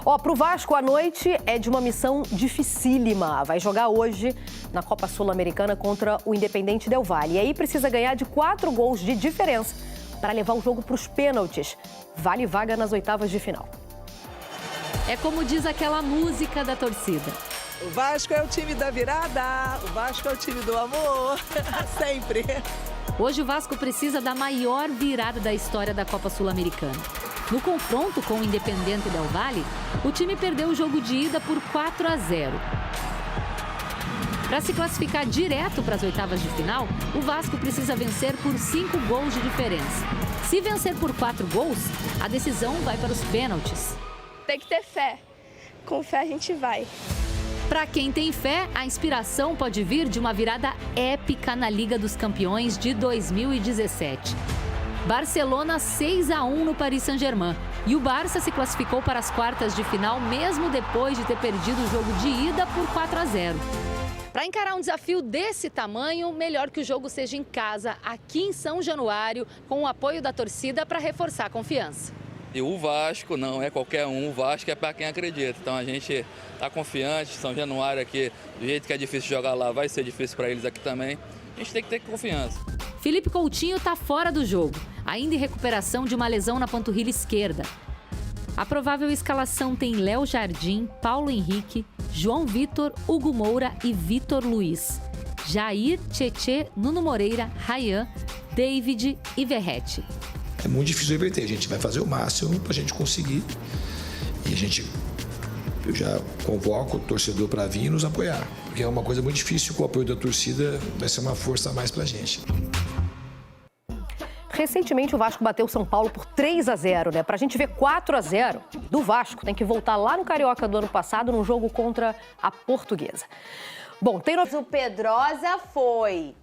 Ó, pro Vasco, a noite é de uma missão dificílima. Vai jogar hoje na Copa Sul-Americana contra o Independente Del Valle. E aí precisa ganhar de 4 gols de diferença para levar o jogo para os pênaltis. Vale vaga nas oitavas de final. É como diz aquela música da torcida. O Vasco é o time da virada, o Vasco é o time do amor, sempre. Hoje o Vasco precisa da maior virada da história da Copa Sul-Americana. No confronto com o Independente Del Valle, o time perdeu o jogo de ida por 4-0. Para se classificar direto para as oitavas de final, o Vasco precisa vencer por 5 gols de diferença. Se vencer por 4 gols, a decisão vai para os pênaltis. Tem que ter fé. Com fé a gente vai. Para quem tem fé, a inspiração pode vir de uma virada épica na Liga dos Campeões de 2017. Barcelona 6-1 no Paris Saint-Germain. E o Barça se classificou para as quartas de final mesmo depois de ter perdido o jogo de ida por 4-0. Para encarar um desafio desse tamanho, melhor que o jogo seja em casa, aqui em São Januário, com o apoio da torcida para reforçar a confiança. E o Vasco não é qualquer um, o Vasco é para quem acredita. Então a gente está confiante, São Januário aqui, do jeito que é difícil jogar lá, vai ser difícil para eles aqui também. A gente tem que ter confiança. Felipe Coutinho está fora do jogo, ainda em recuperação de uma lesão na panturrilha esquerda. A provável escalação tem Léo Jardim, Paulo Henrique, João Vitor, Hugo Moura e Vitor Luiz. Jair, Tietê, Nuno Moreira, Ryan, David e Verratti. É muito difícil reverter, a gente vai fazer o máximo para a gente conseguir. E eu já convoco o torcedor para vir e nos apoiar, porque é uma coisa muito difícil, com o apoio da torcida vai ser uma força a mais para a gente. Recentemente o Vasco bateu o São Paulo por 3-0, né? Pra gente ver 4-0 do Vasco, tem que voltar lá no Carioca do ano passado, num jogo contra a Portuguesa. Bom, tem... O Pedrosa foi.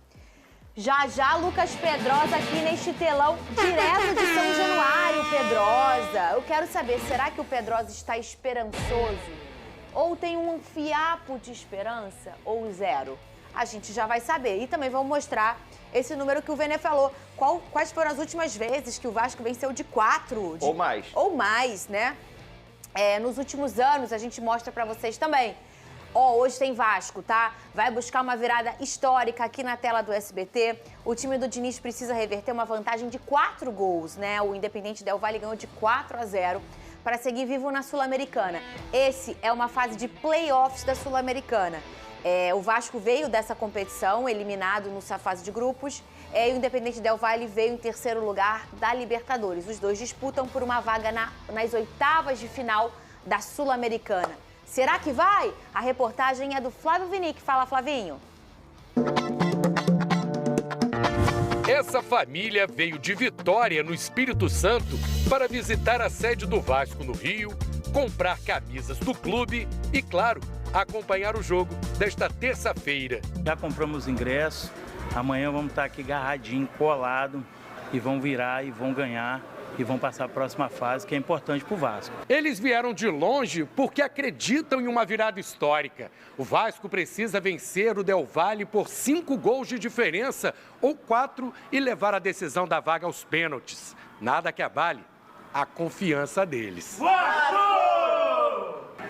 Já Lucas Pedrosa aqui neste telão, direto de São Januário, Pedrosa. Eu quero saber, será que o Pedrosa está esperançoso? Ou tem um fiapo de esperança? Ou zero? A gente já vai saber. E também vamos mostrar esse número que o Vene falou. Quais foram as últimas vezes que o Vasco venceu de 4? Ou mais. Ou mais, né? Nos últimos anos, a gente mostra pra vocês também. Hoje tem Vasco, tá? Vai buscar uma virada histórica aqui na tela do SBT. O time do Diniz precisa reverter uma vantagem de 4 gols, né? O Independente Del Valle ganhou de 4-0 para seguir vivo na Sul-Americana. Esse é uma fase de playoffs da Sul-Americana. O Vasco veio dessa competição, eliminado nessa fase de grupos, e o Independente Del Valle veio em terceiro lugar da Libertadores. Os dois disputam por uma vaga nas oitavas de final da Sul-Americana. Será que vai? A reportagem é do Flávio Vinick. Fala, Flavinho. Essa família veio de Vitória, no Espírito Santo, para visitar a sede do Vasco no Rio, comprar camisas do clube e, claro, acompanhar o jogo desta terça-feira. Já compramos ingressos, amanhã vamos estar aqui agarradinho, colado, e vão virar e vão ganhar e vão passar a próxima fase, que é importante para o Vasco. Eles vieram de longe porque acreditam em uma virada histórica. O Vasco precisa vencer o Del Valle por 5 gols de diferença ou 4 e levar a decisão da vaga aos pênaltis. Nada que abale a confiança deles.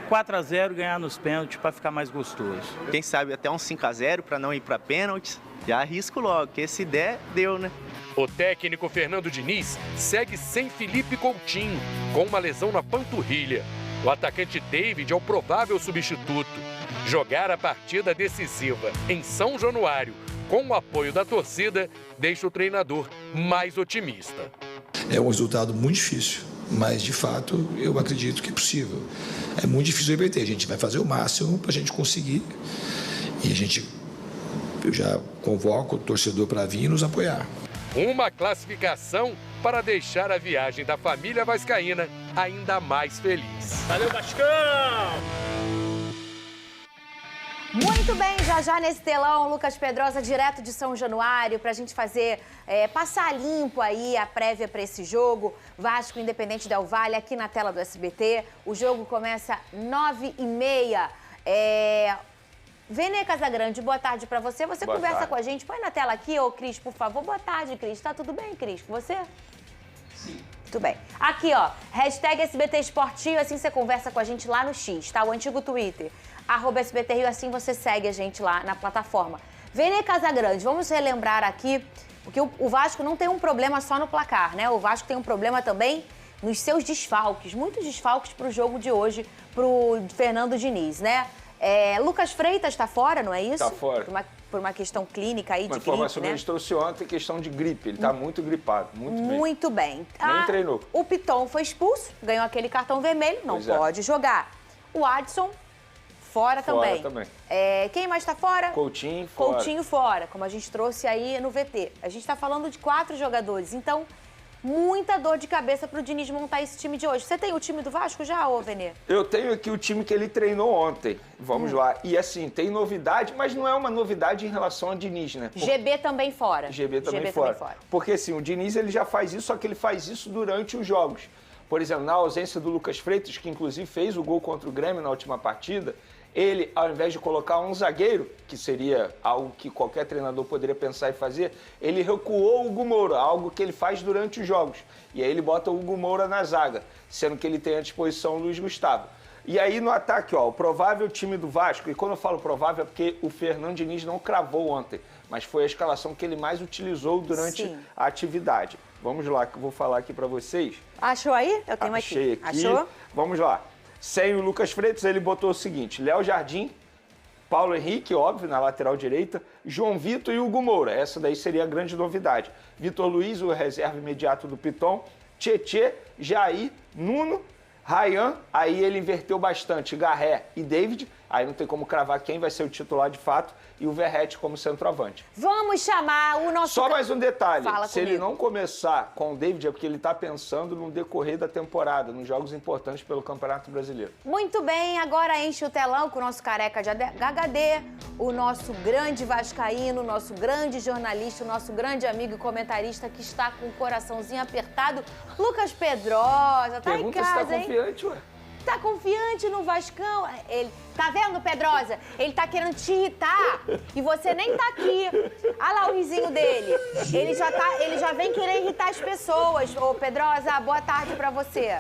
4-0, ganhar nos pênaltis para ficar mais gostoso. Quem sabe até um 5-0 para não ir para pênaltis. Já arrisco logo, que se der, deu, né? O técnico Fernando Diniz segue sem Felipe Coutinho, com uma lesão na panturrilha. O atacante David é o provável substituto. Jogar a partida decisiva em São Januário, com o apoio da torcida, deixa o treinador mais otimista. É um resultado muito difícil, mas de fato eu acredito que é possível. É muito difícil reverter, a gente vai fazer o máximo para a gente conseguir. E eu já convoco o torcedor para vir e nos apoiar. Uma classificação para deixar a viagem da família vascaína ainda mais feliz. Valeu, Vascão! Muito bem, já nesse telão, Lucas Pedrosa, direto de São Januário, pra gente fazer, passar limpo aí a prévia para esse jogo. Vasco Independente Del Valle, aqui na tela do SBT. O jogo começa 9h30. Vene Casagrande, boa tarde pra você. Você Boa conversa tarde. com a gente. Põe na tela aqui, ô Cris, por favor. Boa tarde, Cris. Tá tudo bem, Cris, com você? Sim. Muito bem. Aqui, ó, hashtag SBT Esportinho, assim você conversa com a gente lá no X, tá? O antigo Twitter, @SBT Rio, assim você segue a gente lá na plataforma. Vene Casagrande, vamos relembrar aqui, porque o Vasco não tem um problema só no placar, né? O Vasco tem um problema também nos seus desfalques, muitos desfalques pro jogo de hoje, pro Fernando Diniz, né? Lucas Freitas tá fora, não é isso? Tá fora. Por uma questão clínica aí, de gripe, informação que né? a gente trouxe ontem, questão de gripe. Ele tá muito gripado, Muito bem. Nem treinou. O Piton foi expulso, ganhou aquele cartão vermelho, não pode jogar. O Adson, fora também. Quem mais tá fora? Coutinho fora. Coutinho fora, como a gente trouxe aí no VT. A gente tá falando de 4 jogadores, então muita dor de cabeça pro Diniz montar esse time de hoje. Você tem o time do Vasco já, ô Venê? Eu tenho aqui o time que ele treinou ontem. Vamos lá. E assim, tem novidade, mas não é uma novidade em relação ao Diniz, né? GB também fora. GB também fora. Porque assim, o Diniz ele já faz isso, só que ele faz isso durante os jogos. Por exemplo, na ausência do Lucas Freitas, que inclusive fez o gol contra o Grêmio na última partida, ele, ao invés de colocar um zagueiro, que seria algo que qualquer treinador poderia pensar em fazer, ele recuou o Hugo Moura, algo que ele faz durante os jogos. E aí ele bota o Hugo Moura na zaga, sendo que ele tem à disposição o Luiz Gustavo. E aí no ataque, ó, o provável time do Vasco, e quando eu falo provável é porque o Fernando Diniz não cravou ontem, mas foi a escalação que ele mais utilizou durante a atividade. Vamos lá, que eu vou falar aqui pra vocês. Achou aí? Eu tenho aqui. Achou? Vamos lá. Sem o Lucas Freitas, ele botou o seguinte: Léo Jardim, Paulo Henrique, óbvio, na lateral direita, João Vitor e Hugo Moura. Essa daí seria a grande novidade. Vitor Luiz, o reserva imediato do Piton, Tietê, Jair, Nuno, Ryan, aí ele inverteu bastante, Garré e David, aí não tem como cravar quem vai ser o titular de fato, e o Verratti como centroavante. Vamos chamar o nosso... Só mais um detalhe, Fala se comigo. ele não começar com o David é porque ele está pensando no decorrer da temporada, nos jogos importantes pelo Campeonato Brasileiro. Muito bem, agora enche o telão com o nosso careca de HD, o nosso grande vascaíno, o nosso grande jornalista, o nosso grande amigo e comentarista que está com o coraçãozinho apertado, Lucas Pedrosa, tá em casa, se tá confiante, ué. Tá confiante no Vascão? Ele, tá vendo, Pedrosa? Ele tá querendo te irritar e você nem tá aqui. Olha lá o risinho dele. Ele já vem querer irritar as pessoas. Ô, Pedrosa, boa tarde pra você.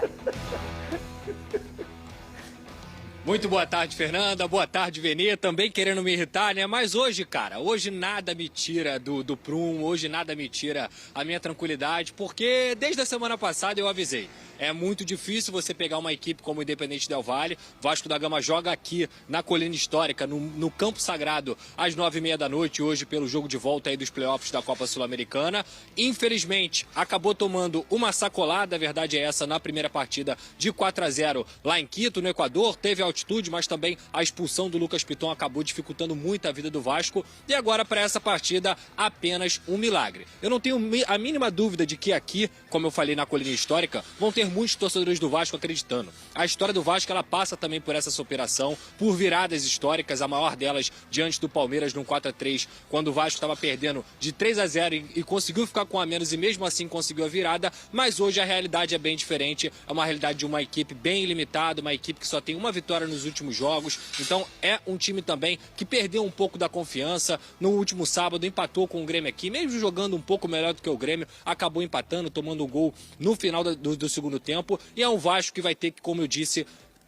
Muito boa tarde, Fernanda. Boa tarde, Venê. Também querendo me irritar, né? Mas hoje, cara, hoje nada me tira do prumo, hoje nada me tira a minha tranquilidade, porque desde a semana passada eu avisei. É muito difícil você pegar uma equipe como o Independente Del Valle. Vasco da Gama joga aqui na Colina Histórica, no Campo Sagrado, às 9h30 da noite, hoje pelo jogo de volta aí dos playoffs da Copa Sul-Americana. Infelizmente, acabou tomando uma sacolada, a verdade é essa, na primeira partida de 4-0 lá em Quito, no Equador. Teve altitude, mas também a expulsão do Lucas Piton acabou dificultando muito a vida do Vasco. E agora, para essa partida, apenas um milagre. Eu não tenho a mínima dúvida de que aqui, como eu falei na Colina Histórica, vão ter muitos torcedores do Vasco acreditando. A história do Vasco, ela passa também por essa superação, por viradas históricas, a maior delas diante do Palmeiras no 4-3, quando o Vasco estava perdendo de 3-0 e conseguiu ficar com a menos e mesmo assim conseguiu a virada, mas hoje a realidade é bem diferente, é uma realidade de uma equipe bem limitada, uma equipe que só tem uma vitória nos últimos jogos, então é um time também que perdeu um pouco da confiança. No último sábado empatou com o Grêmio aqui, mesmo jogando um pouco melhor do que o Grêmio, acabou empatando, tomando um gol no final do segundo tempo, e é um Vasco que vai ter que, como eu disse,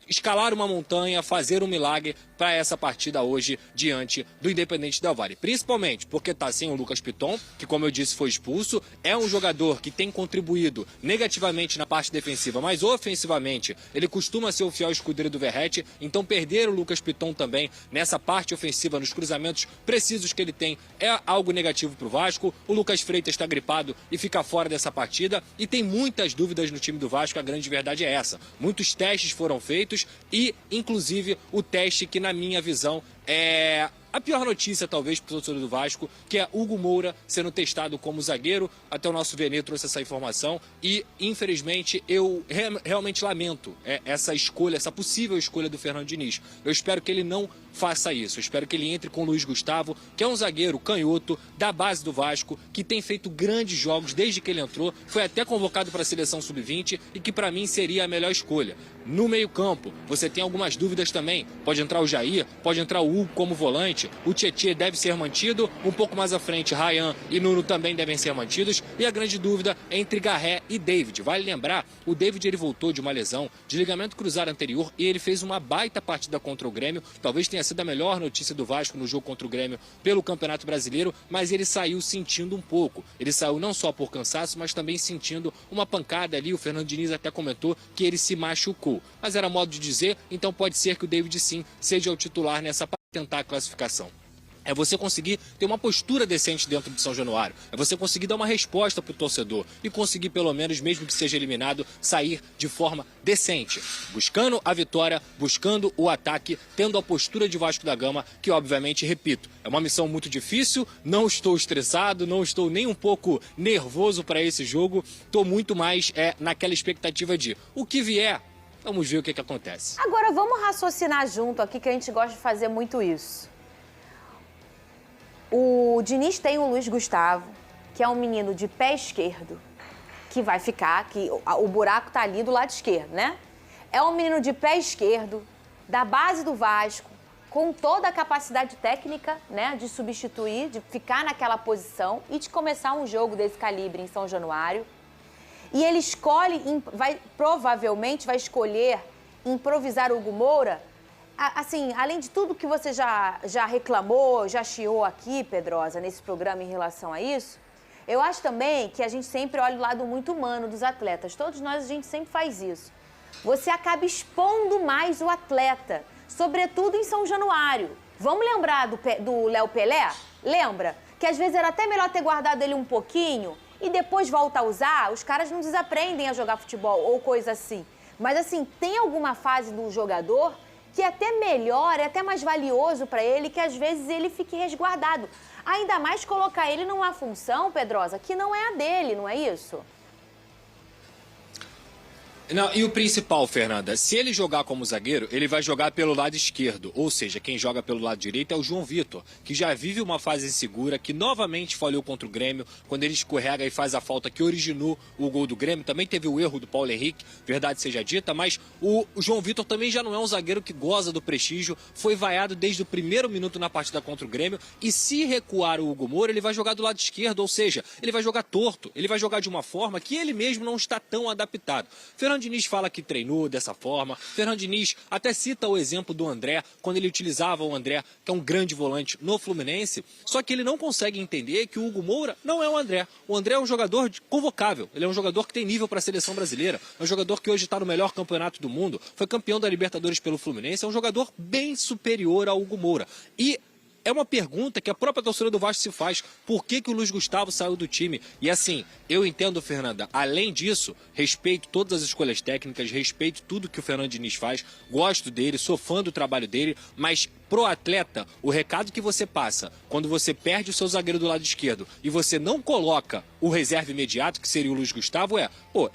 escalar uma montanha, fazer um milagre para essa partida hoje diante do Independente Del Valle. Principalmente porque está sem o Lucas Piton, que, como eu disse, foi expulso. É um jogador que tem contribuído negativamente na parte defensiva, mas ofensivamente ele costuma ser o fiel escudeiro do Verratti. Então perder o Lucas Piton também nessa parte ofensiva, nos cruzamentos precisos que ele tem, é algo negativo para o Vasco. O Lucas Freitas está gripado e fica fora dessa partida. E tem muitas dúvidas no time do Vasco, a grande verdade é essa. Muitos testes foram feitos e, inclusive, o teste que, na minha visão, é a pior notícia, talvez, para o torcedor do Vasco, que é Hugo Moura sendo testado como zagueiro. Até o nosso Venê trouxe essa informação e, infelizmente, eu realmente lamento essa escolha, essa possível escolha do Fernando Diniz. Eu espero que ele não faça isso. Eu espero que ele entre com o Luiz Gustavo, que é um zagueiro canhoto da base do Vasco, que tem feito grandes jogos desde que ele entrou, foi até convocado para a seleção sub-20 e que, para mim, seria a melhor escolha. No meio-campo, você tem algumas dúvidas também. Pode entrar o Jair, pode entrar o Hugo como volante. frente, o Tietê deve ser mantido. Um pouco mais à frente, Ryan e Nuno também devem ser mantidos. E a grande dúvida é entre Garré e David. Vale lembrar, o David ele voltou de uma lesão de ligamento cruzado anterior e ele fez uma baita partida contra o Grêmio. Talvez tenha sido a melhor notícia do Vasco no jogo contra o Grêmio pelo Campeonato Brasileiro, mas ele saiu sentindo um pouco. Ele saiu não só por cansaço, mas também sentindo uma pancada ali. O Fernando Diniz até comentou que ele se machucou. Mas era modo de dizer, então pode ser que o David sim seja o titular nessa para tentar a classificação. É você conseguir ter uma postura decente dentro de São Januário. É você conseguir dar uma resposta para o torcedor e conseguir, pelo menos, mesmo que seja eliminado, sair de forma decente. Buscando a vitória, buscando o ataque, tendo a postura de Vasco da Gama, que obviamente, repito, é uma missão muito difícil. Não estou estressado, não estou nem um pouco nervoso para esse jogo. Estou muito mais naquela expectativa de o que vier, vamos ver o que acontece. Agora vamos raciocinar junto aqui, que a gente gosta de fazer muito isso. O Diniz tem o Luiz Gustavo, que é um menino de pé esquerdo, que vai ficar, que o buraco tá ali do lado esquerdo, né? É um menino de pé esquerdo, da base do Vasco, com toda a capacidade técnica, né, de substituir, de ficar naquela posição e de começar um jogo desse calibre em São Januário. E ele provavelmente vai escolher improvisar o Hugo Moura. Assim, além de tudo que você já reclamou, já chiou aqui, Pedrosa, nesse programa em relação a isso, eu acho também que a gente sempre olha o lado muito humano dos atletas. Todos nós, a gente sempre faz isso. Você acaba expondo mais o atleta, sobretudo em São Januário. Vamos lembrar do Léo Pelé? Lembra? Que às vezes era até melhor ter guardado ele um pouquinho e depois volta a usar. Os caras não desaprendem a jogar futebol ou coisa assim. Mas assim, tem alguma fase do jogador que é até melhor, é até mais valioso para ele, que às vezes ele fique resguardado. Ainda mais colocar ele numa função, Pedrosa, que não é a dele, não é isso? Não, e o principal, Fernanda, se ele jogar como zagueiro, ele vai jogar pelo lado esquerdo. Ou seja, quem joga pelo lado direito é o João Vitor, que já vive uma fase insegura, que novamente falhou contra o Grêmio, quando ele escorrega e faz a falta que originou o gol do Grêmio. Também teve o erro do Paulo Henrique, verdade seja dita, mas o João Vitor também já não é um zagueiro que goza do prestígio. Foi vaiado desde o primeiro minuto na partida contra o Grêmio. E se recuar o Hugo Moura, ele vai jogar do lado esquerdo, ou seja, ele vai jogar torto. Ele vai jogar de uma forma que ele mesmo não está tão adaptado. Fernando Diniz fala que treinou dessa forma. Fernando Diniz até cita o exemplo do André, quando ele utilizava o André, que é um grande volante no Fluminense, só que ele não consegue entender que o Hugo Moura não é o André. O André é um jogador convocável, ele é um jogador que tem nível para a seleção brasileira, é um jogador que hoje está no melhor campeonato do mundo, foi campeão da Libertadores pelo Fluminense, é um jogador bem superior ao Hugo Moura. E é uma pergunta que a própria torcida do Vasco se faz. Por que o Luiz Gustavo saiu do time? E assim, eu entendo, Fernanda, além disso, respeito todas as escolhas técnicas, respeito tudo que o Fernando Diniz faz, gosto dele, sou fã do trabalho dele, mas pro atleta, o recado que você passa quando você perde o seu zagueiro do lado esquerdo e você não coloca o reserva imediato, que seria o Luiz Gustavo,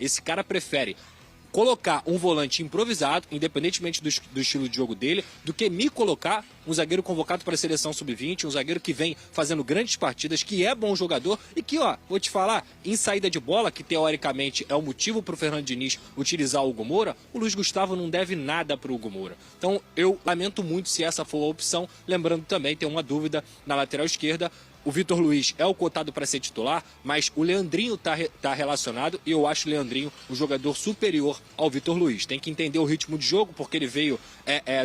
esse cara prefere colocar um volante improvisado, independentemente do estilo de jogo dele, do que me colocar um zagueiro convocado para a seleção sub-20, um zagueiro que vem fazendo grandes partidas, que é bom jogador e que, vou te falar, em saída de bola, que teoricamente é o motivo para o Fernando Diniz utilizar o Hugo Moura, o Luiz Gustavo não deve nada para o Hugo Moura. Então, eu lamento muito se essa for a opção. Lembrando também, tem uma dúvida na lateral esquerda. O Vitor Luiz é o cotado para ser titular, mas o Leandrinho tá relacionado e eu acho o Leandrinho um jogador superior ao Vitor Luiz. Tem que entender o ritmo de jogo, porque ele veio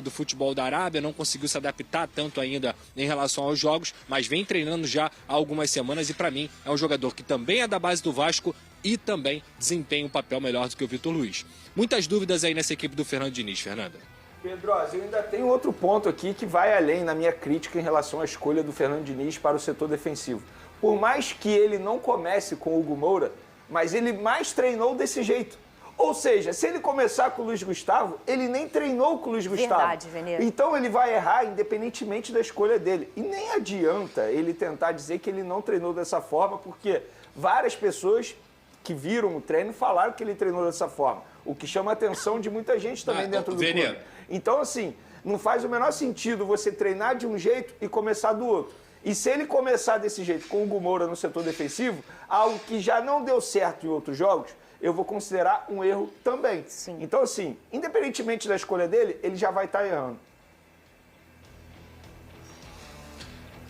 do futebol da Arábia, não conseguiu se adaptar tanto ainda em relação aos jogos, mas vem treinando já há algumas semanas e para mim é um jogador que também é da base do Vasco e também desempenha um papel melhor do que o Vitor Luiz. Muitas dúvidas aí nessa equipe do Fernando Diniz, Fernanda. Pedrosa, eu ainda tenho outro ponto aqui que vai além na minha crítica em relação à escolha do Fernando Diniz para o setor defensivo. Por mais que ele não comece com o Hugo Moura, mas ele mais treinou desse jeito. Ou seja, se ele começar com o Luiz Gustavo, ele nem treinou com o Luiz Gustavo. Verdade, Veneza. Então ele vai errar independentemente da escolha dele. E nem adianta ele tentar dizer que ele não treinou dessa forma, porque várias pessoas que viram o treino falaram que ele treinou dessa forma. O que chama a atenção de muita gente também dentro do clube. Então, assim, não faz o menor sentido você treinar de um jeito e começar do outro. E se ele começar desse jeito com o Hugo Moura no setor defensivo, algo que já não deu certo em outros jogos, eu vou considerar um erro também. Sim. Então, assim, independentemente da escolha dele, ele já vai estar errando.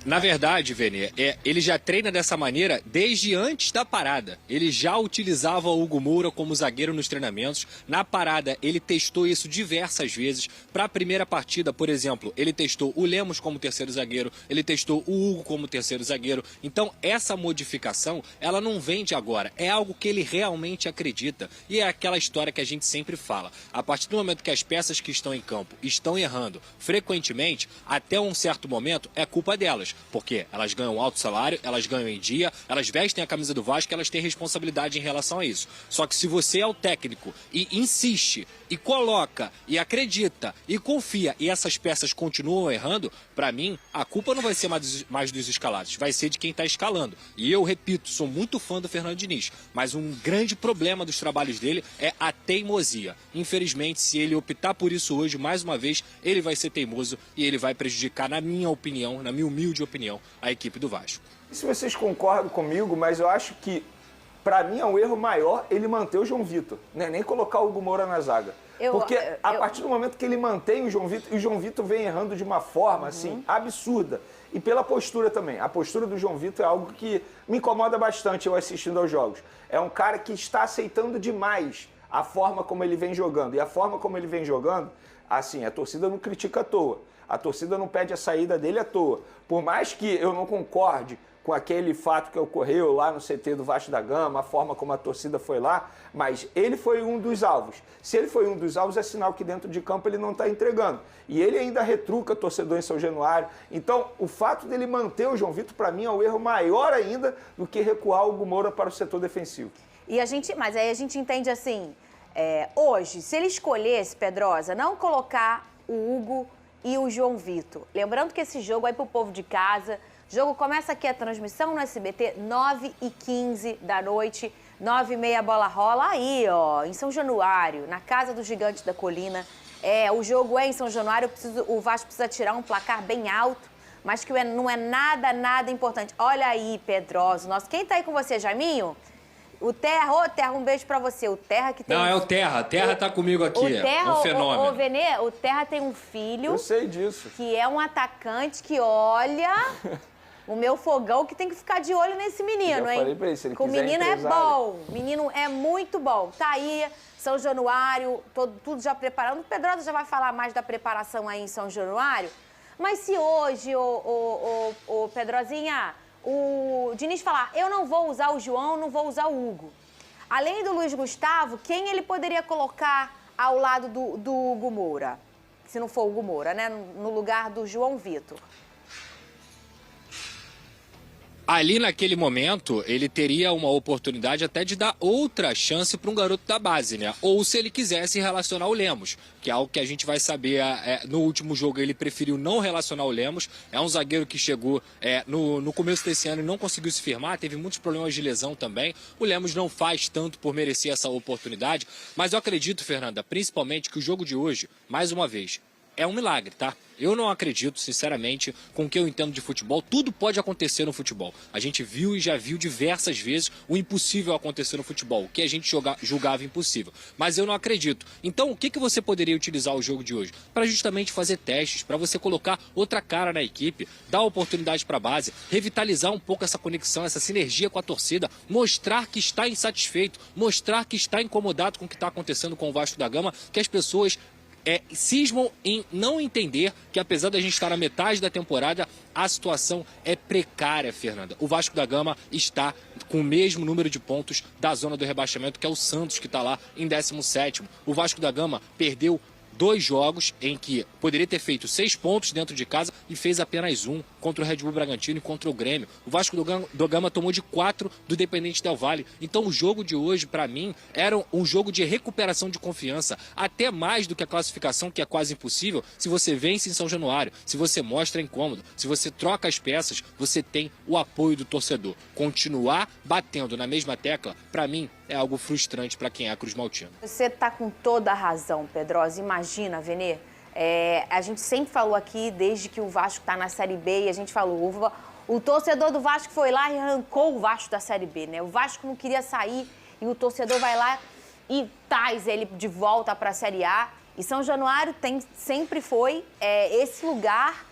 Na verdade, Vene, ele já treina dessa maneira desde antes da parada. Ele já utilizava o Hugo Moura como zagueiro nos treinamentos. Na parada, ele testou isso diversas vezes. Para a primeira partida, por exemplo, ele testou o Lemos como terceiro zagueiro, ele testou o Hugo como terceiro zagueiro. Então, essa modificação, ela não vem de agora. É algo que ele realmente acredita. E é aquela história que a gente sempre fala. A partir do momento que as peças que estão em campo estão errando frequentemente, até um certo momento, é culpa delas. Porque elas ganham alto salário, elas ganham em dia, elas vestem a camisa do Vasco, elas têm responsabilidade em relação a isso. Só que se você é o técnico e insiste, e coloca, e acredita, e confia, e essas peças continuam errando, para mim, a culpa não vai ser mais dos escalados, vai ser de quem está escalando. E eu repito, sou muito fã do Fernando Diniz, mas um grande problema dos trabalhos dele é a teimosia. Infelizmente, se ele optar por isso hoje, mais uma vez, ele vai ser teimoso e ele vai prejudicar, na minha opinião, na minha humilde opinião, a equipe do Vasco. Se vocês concordam comigo, mas eu acho que, para mim, é um erro maior ele manter o João Vitor, né? Nem colocar o Hugo Moura na zaga. Porque a partir do momento que ele mantém o João Vitor vem errando de uma forma, assim, absurda. E pela postura também. A postura do João Vitor é algo que me incomoda bastante eu assistindo aos jogos. É um cara que está aceitando demais a forma como ele vem jogando. E a forma como ele vem jogando, assim, a torcida não critica à toa. A torcida não pede a saída dele à toa. Por mais que eu não concorde com aquele fato que ocorreu lá no CT do Vasco da Gama, a forma como a torcida foi lá, mas ele foi um dos alvos. Se ele foi um dos alvos, é sinal que dentro de campo ele não está entregando. E ele ainda retruca torcedor em São Januário. Então, o fato dele manter o João Vitor, para mim, é um erro maior ainda do que recuar o Hugo Moura para o setor defensivo. Mas aí a gente entende assim, hoje, se ele escolhesse, Pedrosa, não colocar o Hugo e o João Vitor. Lembrando que esse jogo aí pro povo de casa, o jogo começa aqui a transmissão no SBT, 9h15 da noite, 9h30 a bola rola aí, ó, em São Januário, na casa do Gigante da Colina. O jogo é em São Januário, o Vasco precisa tirar um placar bem alto, mas que não é nada importante. Olha aí, Pedrosa, quem tá aí com você, Jaiminho? O Terra, Terra, um beijo pra você. O Terra que tem... Não, é o Terra. Terra tá comigo aqui. O Terra, é um fenômeno. Venê, o Terra tem um filho... Eu sei disso. Que é um atacante que olha... O meu fogão que tem que ficar de olho nesse menino, hein? Falei pra ele, se ele quiser o menino empresário. É bom. O menino é muito bom. Tá aí, São Januário, tudo já preparando. O Pedrosa já vai falar mais da preparação aí em São Januário. Mas se hoje, o Pedrozinha... O Diniz falar, eu não vou usar o João, não vou usar o Hugo. Além do Luiz Gustavo, quem ele poderia colocar ao lado do Hugo Moura? Se não for o Hugo Moura, né? No lugar do João Vitor. Ali naquele momento, ele teria uma oportunidade até de dar outra chance para um garoto da base, né? Ou se ele quisesse relacionar o Lemos, que é algo que a gente vai saber. No último jogo ele preferiu não relacionar o Lemos. É um zagueiro que chegou no começo desse ano e não conseguiu se firmar, teve muitos problemas de lesão também. O Lemos não faz tanto por merecer essa oportunidade, mas eu acredito, Fernanda, principalmente que o jogo de hoje, mais uma vez, é um milagre, tá? Eu não acredito, sinceramente, com o que eu entendo de futebol. Tudo pode acontecer no futebol. A gente viu e já viu diversas vezes o impossível acontecer no futebol, o que a gente julgava impossível. Mas eu não acredito. Então, o que você poderia utilizar o jogo de hoje? Para justamente fazer testes, para você colocar outra cara na equipe, dar oportunidade para a base, revitalizar um pouco essa conexão, essa sinergia com a torcida, mostrar que está insatisfeito, mostrar que está incomodado com o que está acontecendo com o Vasco da Gama, que as pessoas... cismam em não entender que, apesar da gente estar na metade da temporada, a situação é precária, Fernanda. O Vasco da Gama está com o mesmo número de pontos da zona do rebaixamento, que é o Santos, que está lá em 17º. O Vasco da Gama perdeu 2 jogos em que poderia ter feito 6 pontos dentro de casa e fez apenas 1 contra o Red Bull Bragantino e contra o Grêmio. O Vasco do Gama tomou de 4 do Independente Del Valle. Então o jogo de hoje, para mim, era um jogo de recuperação de confiança, até mais do que a classificação, que é quase impossível. Se você vence em São Januário, se você mostra incômodo, se você troca as peças, você tem o apoio do torcedor. Continuar batendo na mesma tecla, para mim, é algo frustrante para quem é Cruz Maltino. Você está com toda a razão, Pedrosa. Imagina, Venê, a gente sempre falou aqui, desde que o Vasco está na Série B, e a gente falou, o torcedor do Vasco foi lá e arrancou o Vasco da Série B, né? O Vasco não queria sair e o torcedor vai lá e traz ele de volta para a Série A. E São Januário sempre foi esse lugar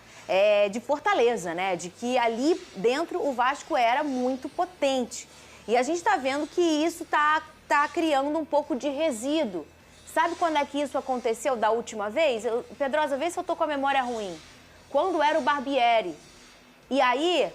de Fortaleza, né? De que ali dentro o Vasco era muito potente. E a gente está vendo que isso tá criando um pouco de resíduo. Sabe quando é que isso aconteceu da última vez? Pedrosa, vê se eu tô com a memória ruim. Quando era o Barbieri. E aí,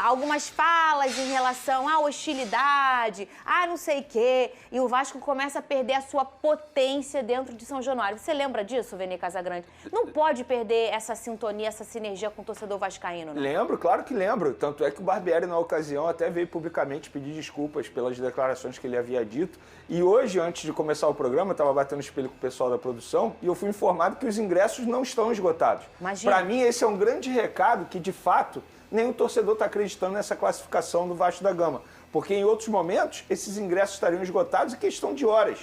algumas falas em relação à hostilidade, não sei o quê. E o Vasco começa a perder a sua potência dentro de São Januário. Você lembra disso, Vene Casagrande? Não pode perder essa sintonia, essa sinergia com o torcedor vascaíno, não? Lembro, claro que lembro. Tanto é que o Barbieri, na ocasião, até veio publicamente pedir desculpas pelas declarações que ele havia dito. E hoje, antes de começar o programa, eu estava batendo espelho com o pessoal da produção e eu fui informado que os ingressos não estão esgotados. Para mim, esse é um grande recado que, de fato, nenhum torcedor está acreditando nessa classificação do Vasco da Gama. Porque em outros momentos, esses ingressos estariam esgotados em questão de horas.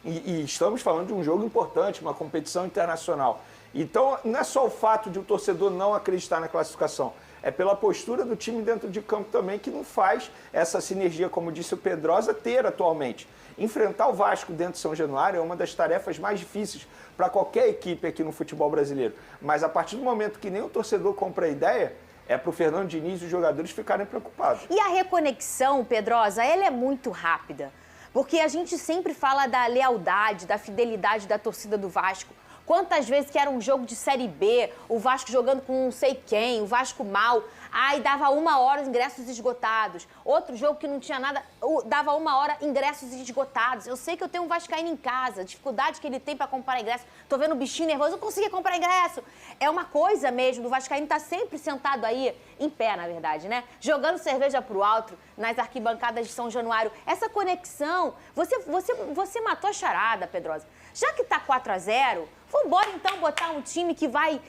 E estamos falando de um jogo importante, uma competição internacional. Então, não é só o fato de o torcedor não acreditar na classificação. É pela postura do time dentro de campo também que não faz essa sinergia, como disse o Pedrosa, ter atualmente. Enfrentar o Vasco dentro de São Januário é uma das tarefas mais difíceis para qualquer equipe aqui no futebol brasileiro. Mas a partir do momento que nem o torcedor compra a ideia, é para o Fernando Diniz e os jogadores ficarem preocupados. E a reconexão, Pedrosa, ela é muito rápida. Porque a gente sempre fala da lealdade, da fidelidade da torcida do Vasco. Quantas vezes que era um jogo de Série B, o Vasco jogando com não sei quem, o Vasco mal, aí dava 1 hora ingressos esgotados. Outro jogo que não tinha nada, dava 1 hora ingressos esgotados. Eu sei que eu tenho um vascaíno em casa, a dificuldade que ele tem para comprar ingresso. Tô vendo o bichinho nervoso, não consegui comprar ingresso. É uma coisa mesmo, do vascaíno tá sempre sentado aí, em pé, na verdade, né? Jogando cerveja pro alto, nas arquibancadas de São Januário. Essa conexão, você matou a charada, Pedrosa. Já que tá 4-0, vamos embora então botar um time que vai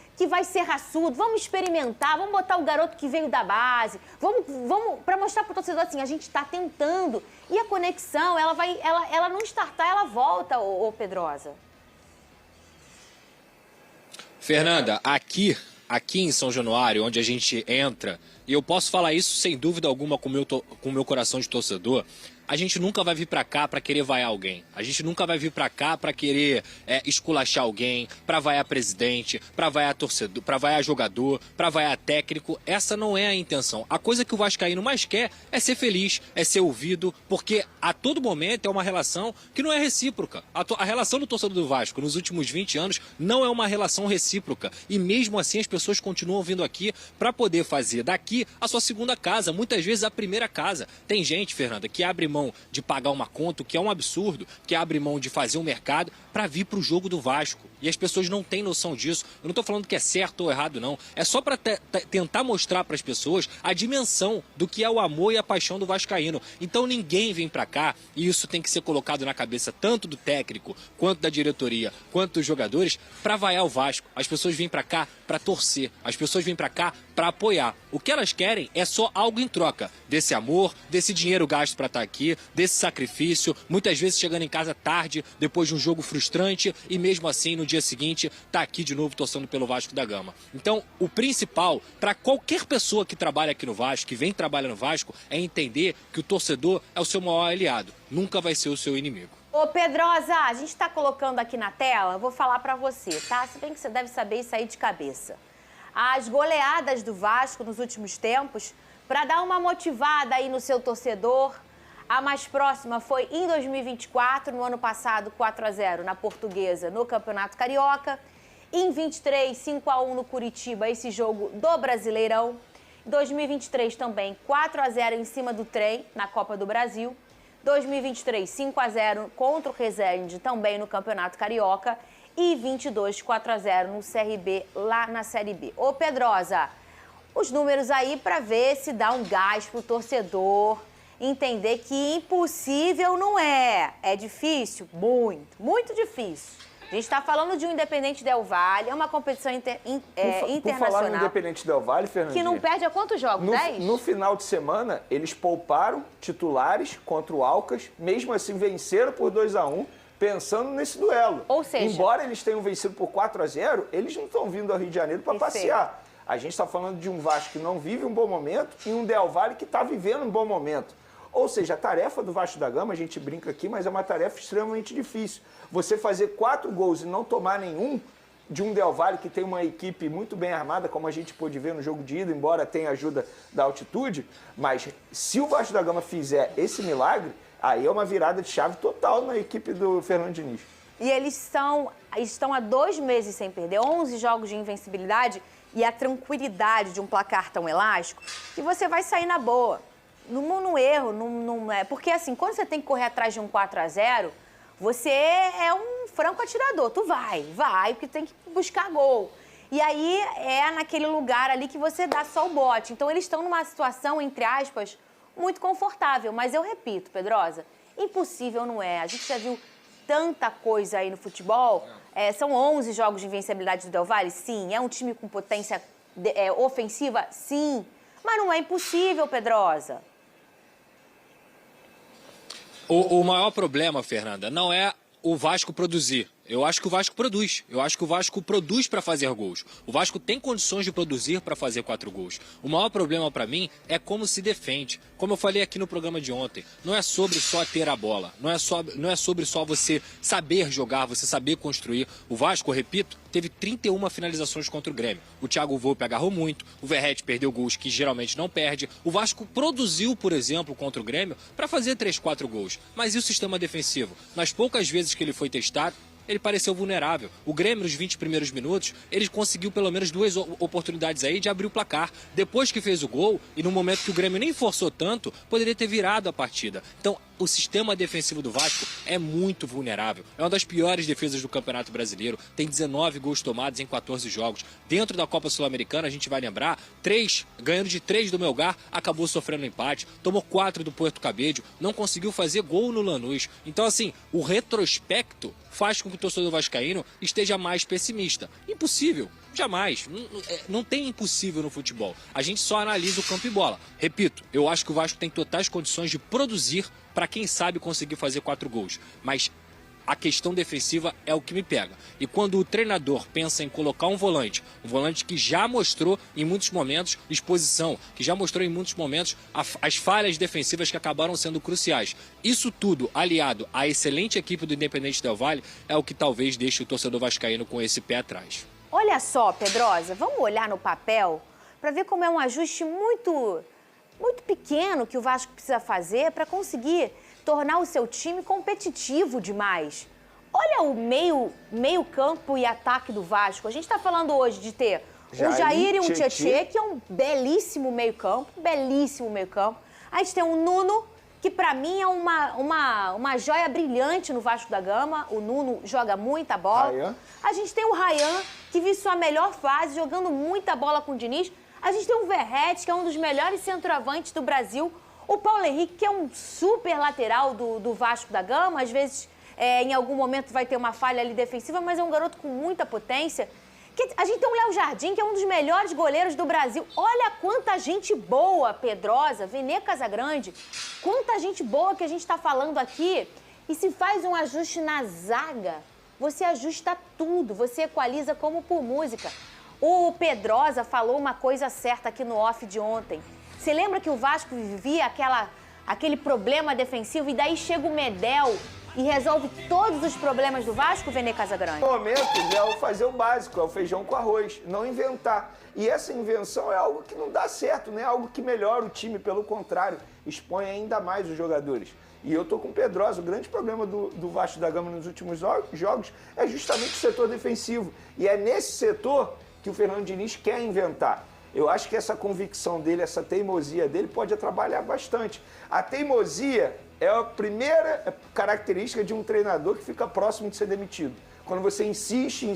ser raçudo, vamos experimentar, vamos botar o garoto que veio da base, vamos para mostrar pro torcedor assim, a gente tá tentando. E a conexão, ela não startar, ela volta, ô Pedrosa. Fernanda, aqui em São Januário, onde a gente entra, e eu posso falar isso sem dúvida alguma com o meu coração de torcedor, a gente nunca vai vir pra cá pra querer vaiar alguém. A gente nunca vai vir pra cá pra querer esculachar alguém, pra vaiar presidente, pra vaiar torcedor, pra vaiar jogador, pra vaiar técnico. Essa não é a intenção. A coisa que o vascaíno mais quer é ser feliz, é ser ouvido, porque a todo momento é uma relação que não é recíproca. A relação do torcedor do Vasco nos últimos 20 anos não é uma relação recíproca. E mesmo assim as pessoas continuam vindo aqui pra poder fazer daqui a sua segunda casa, muitas vezes a primeira casa. Tem gente, Fernanda, que abre mão de pagar uma conta, o que é um absurdo, que abre mão de fazer um mercado para vir para o jogo do Vasco. E as pessoas não têm noção disso. Eu não estou falando que é certo ou errado, não. É só para tentar mostrar para as pessoas a dimensão do que é o amor e a paixão do vascaíno. Então ninguém vem para cá, e isso tem que ser colocado na cabeça tanto do técnico, quanto da diretoria, quanto dos jogadores, para vaiar o Vasco. As pessoas vêm para cá para torcer. As pessoas vêm para cá para apoiar. O que elas querem é só algo em troca desse amor, desse dinheiro gasto para estar aqui, desse sacrifício, muitas vezes chegando em casa tarde, depois de um jogo frustrante, e mesmo assim no dia seguinte tá aqui de novo torcendo pelo Vasco da Gama. Então o principal para qualquer pessoa que trabalha aqui no Vasco, que vem trabalhar no Vasco, é entender que o torcedor é o seu maior aliado, nunca vai ser o seu inimigo. Ô Pedrosa, a gente tá colocando aqui na tela, vou falar pra você, tá? Se bem que você deve saber isso aí de cabeça. As goleadas do Vasco nos últimos tempos, para dar uma motivada aí no seu torcedor. A mais próxima foi em 2024, no ano passado, 4-0 na Portuguesa, no Campeonato Carioca. Em 23, 5-1 no Curitiba, esse jogo do Brasileirão. Em 2023 também, 4-0 em cima do Trem, na Copa do Brasil. 2023, 5-0 contra o Resende, também no Campeonato Carioca. E 22, 4-0 no CRB, lá na Série B. Ô Pedrosa, os números aí para ver se dá um gás pro torcedor entender que impossível não é. É difícil? Muito, muito difícil. A gente está falando de um Independente Del Valle, é uma competição internacional. Por falar no Independente Del Valle, Fernandinha... Que não perde a quantos jogos? 10? No final de semana, eles pouparam titulares contra o Alcas, mesmo assim venceram por 2-1, pensando nesse duelo. Ou seja... Embora eles tenham vencido por 4-0, eles não estão vindo ao Rio de Janeiro para passear. A gente está falando de um Vasco que não vive um bom momento e um Del Valle que está vivendo um bom momento. Ou seja, a tarefa do Vasco da Gama, a gente brinca aqui, mas é uma tarefa extremamente difícil. Você fazer 4 gols e não tomar nenhum, de um Del Valle que tem uma equipe muito bem armada, como a gente pôde ver no jogo de ida, embora tenha ajuda da altitude, mas se o Vasco da Gama fizer esse milagre, aí é uma virada de chave total na equipe do Fernando Diniz. E eles estão há 2 meses sem perder, 11 jogos de invencibilidade e a tranquilidade de um placar tão elástico que você vai sair na boa. No erro, não é. Porque assim, quando você tem que correr atrás de um 4-0, você é um franco atirador. Tu vai, porque tem que buscar gol. E aí é naquele lugar ali que você dá só o bote. Então eles estão numa situação, entre aspas, muito confortável. Mas eu repito, Pedrosa, impossível não é. A gente já viu tanta coisa aí no futebol. São 11 jogos de invencibilidade do Del Valle? Sim. É um time com potência ofensiva? Sim. Mas não é impossível, Pedrosa. O maior problema, Fernanda, não é o Vasco produzir. Eu acho que o Vasco produz. Eu acho que o Vasco produz para fazer gols. O Vasco tem condições de produzir para fazer 4 gols. O maior problema para mim é como se defende. Como eu falei aqui no programa de ontem, não é sobre só ter a bola. Não é sobre só você saber jogar, você saber construir. O Vasco, eu repito, teve 31 finalizações contra o Grêmio. O Thiago Volpe agarrou muito, o Verratti perdeu gols que geralmente não perde. O Vasco produziu, por exemplo, contra o Grêmio para fazer 3, 4 gols. Mas e o sistema defensivo? Nas poucas vezes que ele foi testado, ele pareceu vulnerável. O Grêmio, nos 20 primeiros minutos, ele conseguiu pelo menos 2 oportunidades aí de abrir o placar. Depois que fez o gol, e no momento que o Grêmio nem forçou tanto, poderia ter virado a partida. Então, o sistema defensivo do Vasco é muito vulnerável. É uma das piores defesas do Campeonato Brasileiro. Tem 19 gols tomados em 14 jogos. Dentro da Copa Sul-Americana, a gente vai lembrar, ganhando de 3 do Melgar, acabou sofrendo empate. Tomou 4 do Puerto Cabello, não conseguiu fazer gol no Lanús. Então, assim, o retrospecto faz com que o torcedor vascaíno esteja mais pessimista. Impossível. Jamais. Não tem impossível no futebol. A gente só analisa o campo e bola. Repito, eu acho que o Vasco tem totais condições de produzir para quem sabe conseguir fazer 4 gols. Mas a questão defensiva é o que me pega. E quando o treinador pensa em colocar um volante que já mostrou em muitos momentos exposição, que já mostrou em muitos momentos as falhas defensivas que acabaram sendo cruciais. Isso tudo, aliado à excelente equipe do Independente Del Valle, é o que talvez deixe o torcedor vascaíno com esse pé atrás. Olha só, Pedrosa, vamos olhar no papel para ver como é um ajuste muito pequeno que o Vasco precisa fazer para conseguir tornar o seu time competitivo demais. Olha o meio campo e ataque do Vasco. A gente está falando hoje de ter o Jair e o Tietê, que é um belíssimo meio campo. A gente tem o Nuno, que para mim é uma joia brilhante no Vasco da Gama. O Nuno joga muita bola. Ryan. A gente tem o Ryan, que vive sua melhor fase, jogando muita bola com o Diniz. A gente tem o Verratti, que é um dos melhores centroavantes do Brasil. O Paulo Henrique, que é um super lateral do Vasco da Gama. Às vezes, em algum momento, vai ter uma falha ali defensiva, mas é um garoto com muita potência. A gente tem o Léo Jardim, que é um dos melhores goleiros do Brasil. Olha quanta gente boa, Pedrosa, Vene Casagrande. Quanta gente boa que a gente está falando aqui. E se faz um ajuste na zaga, você ajusta tudo, você equaliza como por música. O Pedrosa falou uma coisa certa aqui no off de ontem. Você lembra que o Vasco vivia aquele problema defensivo e daí chega o Medel e resolve todos os problemas do Vasco, Vene Casagrande? No momento é fazer o básico, é o feijão com arroz, não inventar. E essa invenção é algo que não dá certo, não é algo que melhora o time, pelo contrário, expõe ainda mais os jogadores. E eu tô com o Pedrosa, o grande problema do Vasco da Gama nos últimos jogos é justamente o setor defensivo. E é nesse setor que o Fernando Diniz quer inventar. Eu acho que essa convicção dele, essa teimosia dele pode atrapalhar bastante. A teimosia é a primeira característica de um treinador que fica próximo de ser demitido. Quando você insiste,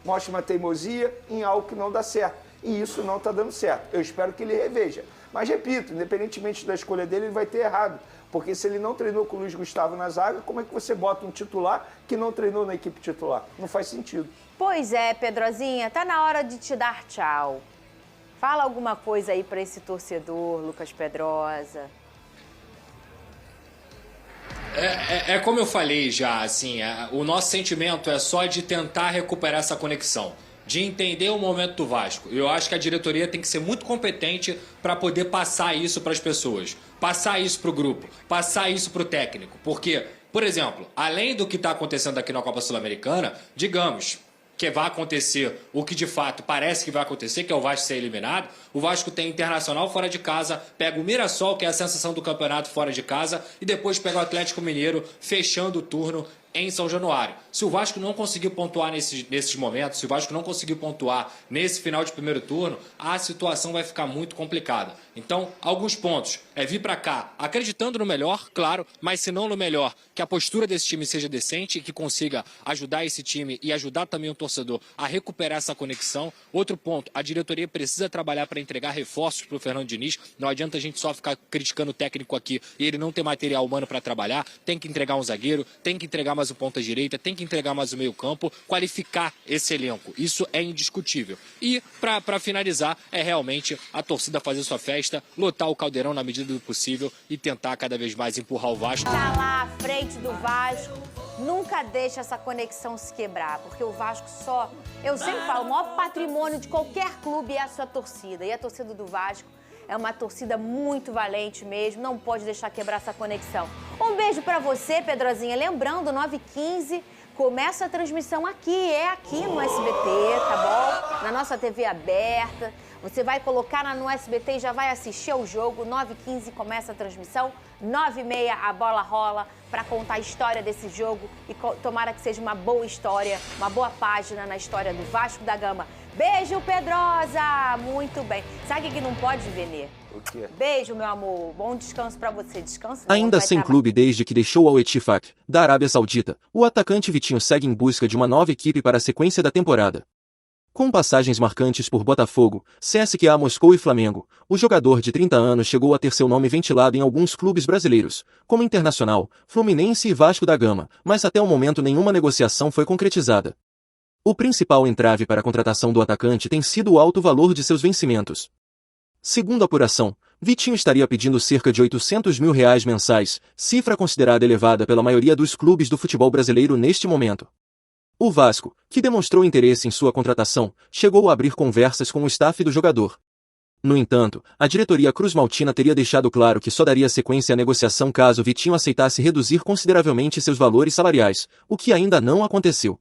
mostra uma teimosia em algo que não dá certo. E isso não está dando certo. Eu espero que ele reveja. Mas, repito, independentemente da escolha dele, ele vai ter errado. Porque se ele não treinou com o Luiz Gustavo na zaga, como é que você bota um titular que não treinou na equipe titular? Não faz sentido. Pois é, Pedrozinha, tá na hora de te dar tchau. Fala alguma coisa aí para esse torcedor, Lucas Pedrosa. É como eu falei já, assim, o nosso sentimento é só de tentar recuperar essa conexão, de entender o momento do Vasco. Eu acho que a diretoria tem que ser muito competente para poder passar isso para as pessoas, passar isso para o grupo, passar isso para o técnico. Porque, por exemplo, além do que está acontecendo aqui na Copa Sul-Americana, digamos, que vai acontecer o que de fato parece que vai acontecer, que é o Vasco ser eliminado, o Vasco tem Internacional fora de casa, pega o Mirassol, que é a sensação do campeonato fora de casa, e depois pega o Atlético Mineiro fechando o turno em São Januário. Se o Vasco não conseguir pontuar nesses momentos, se o Vasco não conseguir pontuar nesse final de primeiro turno, a situação vai ficar muito complicada. Então, alguns pontos. É vir para cá acreditando no melhor, claro, mas se não no melhor, que a postura desse time seja decente e que consiga ajudar esse time e ajudar também o torcedor a recuperar essa conexão. Outro ponto, a diretoria precisa trabalhar para entregar reforços para o Fernando Diniz. Não adianta a gente só ficar criticando o técnico aqui e ele não ter material humano para trabalhar. Tem que entregar um zagueiro, tem que entregar mais o ponta direita, tem que entregar mais o meio campo, qualificar esse elenco. Isso é indiscutível. E, para finalizar, é realmente a torcida fazer sua festa, lotar o Caldeirão na medida do possível e tentar cada vez mais empurrar o Vasco. Tá lá à frente do Vasco, nunca deixa essa conexão se quebrar, porque o Vasco só... Eu sempre falo, o maior patrimônio de qualquer clube é a sua torcida. E a torcida do Vasco é uma torcida muito valente mesmo, não pode deixar quebrar essa conexão. Um beijo pra você, Pedrozinha. Lembrando, 9h15, começa a transmissão aqui, é aqui no SBT, tá bom? Na nossa TV aberta. Você vai colocar no SBT e já vai assistir ao jogo. 9h15 começa a transmissão, 9h30 a bola rola para contar a história desse jogo e tomara que seja uma boa história, uma boa página na história do Vasco da Gama. Beijo, Pedrosa! Muito bem. Sabe o que não pode, Venê? O quê? Beijo, meu amor. Bom descanso pra você. Descanso. Ainda sem clube desde que deixou Al Ettifaq, da Arábia Saudita, o atacante Vitinho segue em busca de uma nova equipe para a sequência da temporada. Com passagens marcantes por Botafogo, CSKA Moscou e Flamengo, o jogador de 30 anos chegou a ter seu nome ventilado em alguns clubes brasileiros, como Internacional, Fluminense e Vasco da Gama, mas até o momento nenhuma negociação foi concretizada. O principal entrave para a contratação do atacante tem sido o alto valor de seus vencimentos. Segundo a apuração, Vitinho estaria pedindo cerca de R$800 mil mensais, cifra considerada elevada pela maioria dos clubes do futebol brasileiro neste momento. O Vasco, que demonstrou interesse em sua contratação, chegou a abrir conversas com o staff do jogador. No entanto, a diretoria cruzmaltina teria deixado claro que só daria sequência à negociação caso Vitinho aceitasse reduzir consideravelmente seus valores salariais, o que ainda não aconteceu.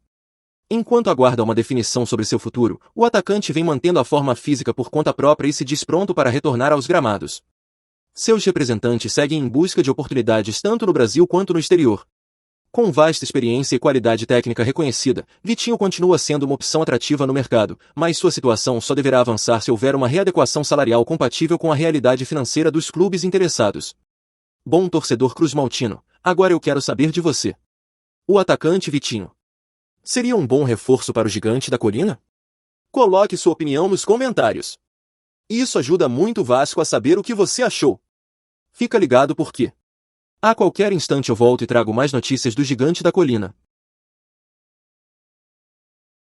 Enquanto aguarda uma definição sobre seu futuro, o atacante vem mantendo a forma física por conta própria e se diz pronto para retornar aos gramados. Seus representantes seguem em busca de oportunidades tanto no Brasil quanto no exterior. Com vasta experiência e qualidade técnica reconhecida, Vitinho continua sendo uma opção atrativa no mercado, mas sua situação só deverá avançar se houver uma readequação salarial compatível com a realidade financeira dos clubes interessados. Bom torcedor cruzmaltino, agora eu quero saber de você. O atacante Vitinho seria um bom reforço para o Gigante da Colina? Coloque sua opinião nos comentários. Isso ajuda muito o Vasco a saber o que você achou. Fica ligado porque a qualquer instante eu volto e trago mais notícias do Gigante da Colina.